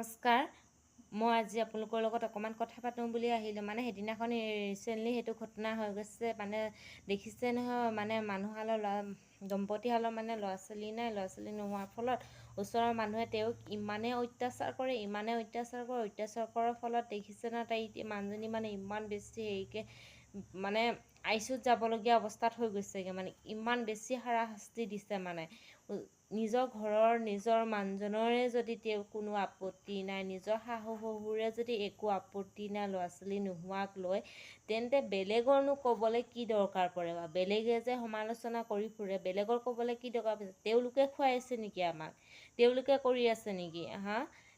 নমস্কাৰ। মই আজি আপোনালোকৰ লগত অকণমান কথা পাতোঁ বুলি আহিলোঁ। মানে সেইদিনাখন ৰিচেণ্টলি সেইটো ঘটনা হৈ গৈছে। মানে দেখিছে নহয়, মানে মানুহহালৰ দম্পতীহালৰ মানে ল'ৰা ছোৱালী নাই, ল'ৰা ছোৱালী নোহোৱাৰ ফলত ওচৰৰ মানুহে তেওঁক ইমানেই অত্যাচাৰ কৰে, অত্যাচাৰ কৰাৰ ফলত দেখিছে না তাই মানুহজনী মানে ইমান বেছি হেৰিকৈ মানে আইচিউত যাবলগীয়া অৱস্থাত হৈ গৈছেগৈ। মানে ইমান বেছি হাৰাশাস্তি দিছে। মানে নিজৰ ঘৰৰ নিজৰ মানুহজনৰে যদি তেওঁ কোনো আপত্তি নাই, নিজৰ শাহু শহুৰে যদি একো আপত্তি নাই ল'ৰা ছোৱালী নোহোৱাক লৈ, তেন্তে বেলেগৰনো ক'বলৈ কি দৰকাৰ পৰে বা বেলেগে যে সমালোচনা কৰি ফুৰে, বেলেগৰ ক'বলৈ কি দৰকাৰ পৰে? তেওঁলোকে খুৱাইছে নেকি আমাক? তেওঁলোকে কৰি আছে নেকি?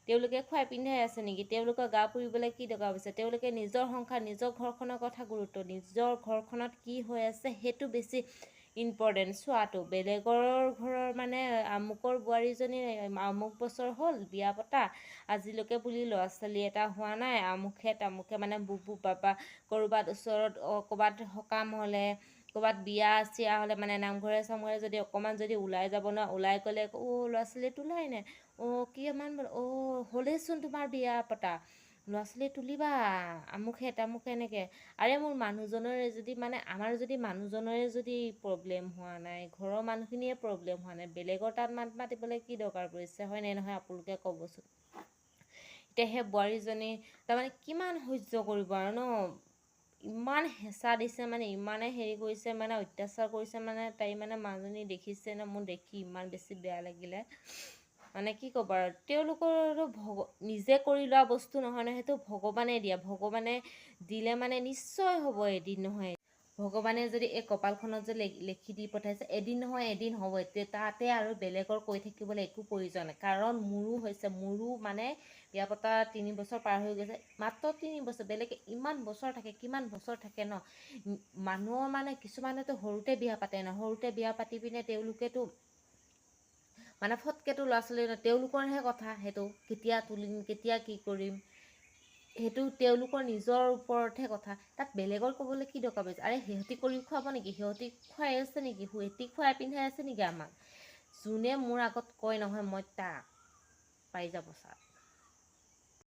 তেওঁলোকে খুৱাই পিন্ধাই আছে নেকি? তেওঁলোকৰ গা পুৰিবলৈ কি দৰকাৰ হৈছে? তেওঁলোকে নিজৰ সংসাৰ, নিজৰ ঘৰখনৰ কথা গুৰুত্ব, নিজৰ ঘৰখনত কি হৈ আছে সেইটো বেছি ইম্পৰ্টেণ্ট চোৱাটো। বেলেগৰ ঘৰৰ মানে আমুকৰ বোৱাৰীজনী আমুক বছৰ হ'ল বিয়া পতা, আজিলৈকে বুলি ল'ৰা ছোৱালী এটা হোৱা নাই, আমুকে তামুকে মানে বুবু বাবা ক'ৰবাত ওচৰত ক'ৰবাত সকাম হ'লে, ক'ৰবাত বিয়া চিয়া হ'লে, মানে নামঘৰে চামঘৰে যদি অকণমান যদি ওলাই যাব নোৱাৰে, ওলাই গ'লে ল'ৰা ছোৱালী তোলাই নাই, কিমান হ'লেইচোন তোমাৰ বিয়া পতা, ল'ৰা ছোৱালী তুলিবা, আমুকে তামুকে এনেকৈ। আৰে মোৰ মানুহজনৰে যদি মানে আমাৰ যদি মানুহজনৰে যদি প্ৰব্লেম হোৱা নাই, ঘৰৰ মানুহখিনিয়ে প্ৰব্লেম হোৱা নাই, বেলেগৰ তাত মাত মাতিবলৈ কি দৰকাৰ পৰিছে? হয়নে নহয় আপোনালোকে ক'বচোন। এতিয়া সেই বোৱাৰীজনী তাৰমানে কিমান সহ্য কৰিব আৰু ন? ইমান হেঁচা দিছে, মানে ইমানে হেৰি কৰিছে, মানে অত্যাচাৰ কৰিছে। মানে তাই মানে মানুহজনী দেখিছে ন, মোৰ দেখি ইমান বেছি বেয়া লাগিলে। মানে কি ক'ব আৰু, তেওঁলোকৰো নিজে কৰি লোৱা বস্তু নহয় নহয়, সেইটো ভগৱানে দিয়া। ভগৱানে দিলে মানে নিশ্চয় হ'ব, এদিন নহয়। ভগৱানে যদি এই কপালখনত যে লিখি দি পঠাইছে, এদিন নহয় এদিন হ'ব। তাতে আৰু বেলেগৰ কৈ থাকিবলৈ একো প্ৰয়োজন নাই। কাৰণ মোৰো মানে বিয়া পতা 3 বছৰ পাৰ হৈ গৈছে, মাত্ৰ 3 বছৰ। বেলেগে ইমান বছৰ থাকে, কিমান বছৰ থাকে ন? মানুহৰ মানে কিছুমানেতো সৰুতে বিয়া পাতে ন, সৰুতে বিয়া পাতি পিনে তেওঁলোকেতো মানে ফটকেতো ল'ৰা ছোৱালী, তেওঁলোকৰহে কথা সেইটো, কেতিয়া তুলিম, কেতিয়া কি কৰিম, সেইটো তেওঁলোকৰ নিজৰ ওপৰতহে কথা। তাত বেলেগৰ ক'বলৈ কি দৰকাৰ পৰিছে? আৰে সিহঁতি কৰি খুৱাব নেকি? সিহঁতি খুৱাই আছে নেকি? সিহঁতি খুৱাই পিন্ধাই আছে নেকি আমাক? যোনে মোৰ আগত কয় নহয়, মই তাক পাই যাব ছাৰ।